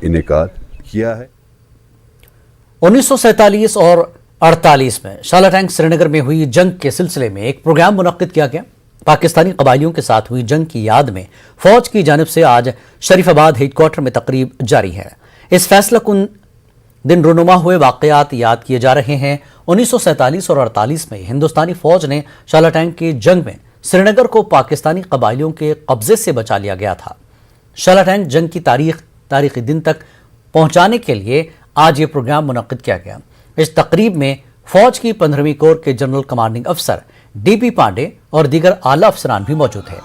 इनेकाद किया है। 1947 और 48 में शाला टैंक श्रीनगर में हुई जंग के सिलसिले में एक प्रोग्राम मुनक्किद किया गया। पाकिस्तानी कबायलियों के साथ हुई जंग की याद में फौज की जानिब से आज शरीफाबाद हेडक्वार्टर में तकरीब जारी है। इस फैसला कुन दिन रुनुमा हुए वाक़यात याद किए जा रहे हैं। 1947 और 48 में हिंदुस्तानी फौज ने शाला टैंक की जंग में श्रीनगर को पाकिस्तानी कबायलियों के कब्जे से बचा लिया गया था। शाला टैंक जंग की तारीखी दिन तक पहुंचाने के लिए आज ये प्रोग्राम मुनक्किद किया गया। इस तकरीब में फौज की 15वीं कोर के जनरल कमांडिंग अफसर DP पांडे और दीगर आला अफसरान भी मौजूद हैं।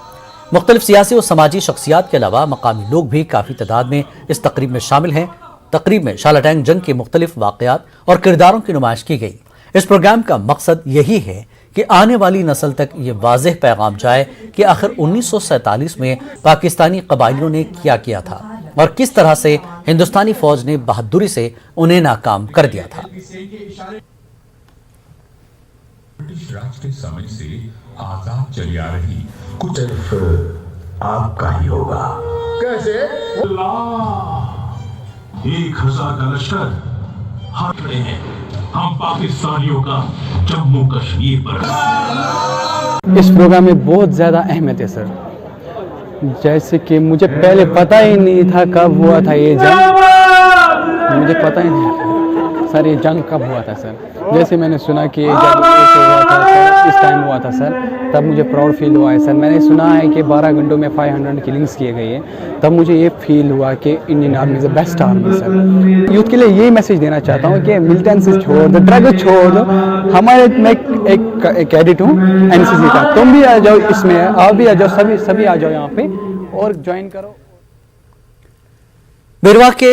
मुख्तलिफ सियासी और समाजी शख्सियात के अलावा मकामी लोग भी काफ़ी तादाद में इस तकरीब में शामिल हैं। तकरीब में शाला टैंक जंग के मुख्तलिफ वाक़यात और किरदारों की नुमाइश की गई। इस प्रोग्राम का मकसद यही है कि आने वाली नस्ल तक ये वाज़ेह पैगाम जाए कि आखिर 1947 में पाकिस्तानी कबायलियों ने क्या किया था और किस तरह से हिंदुस्तानी फौज ने बहादुरी से उन्हें नाकाम कर दिया था। ब्रिटिश राज के समय से आजाद चली आ रही कुछ आपका ही होगा। कैसे? एक 1000 का लश्कर हाथ खड़े हैं। हम पाकिस्तानियों का जम्मू कश्मीर पर। इस प्रोग्राम में बहुत ज़्यादा अहमियत है सर। जैसे कि मुझे पहले पता ही नहीं था कब हुआ था ये जंग, मुझे पता ही नहीं था सर ये जंग कब हुआ था सर। जैसे मैंने सुना कि ये जंग ऐसे हुआ था सर, इस टाइम हुआ था सर, तब मुझे प्राउड फील हुआ है सर। मैंने सुना है कि 12 घंटों में 500 किलिंग्स किए गए हैं, तब मुझे ये फील हुआ कि Indian army is the best army sir. Youth के लिए यही मैसेज देना चाहता हूँ कि मिलिटेंसी छोड़ दो, ड्रग छोड़ दो। हमारे मैं एक कैडेट हूँ NCC का, तुम भी आ जाओ इसमें, आप भी आ जाओ, सभी आ जाओ यहाँ पे और ज्वाइन करो। बिरवा के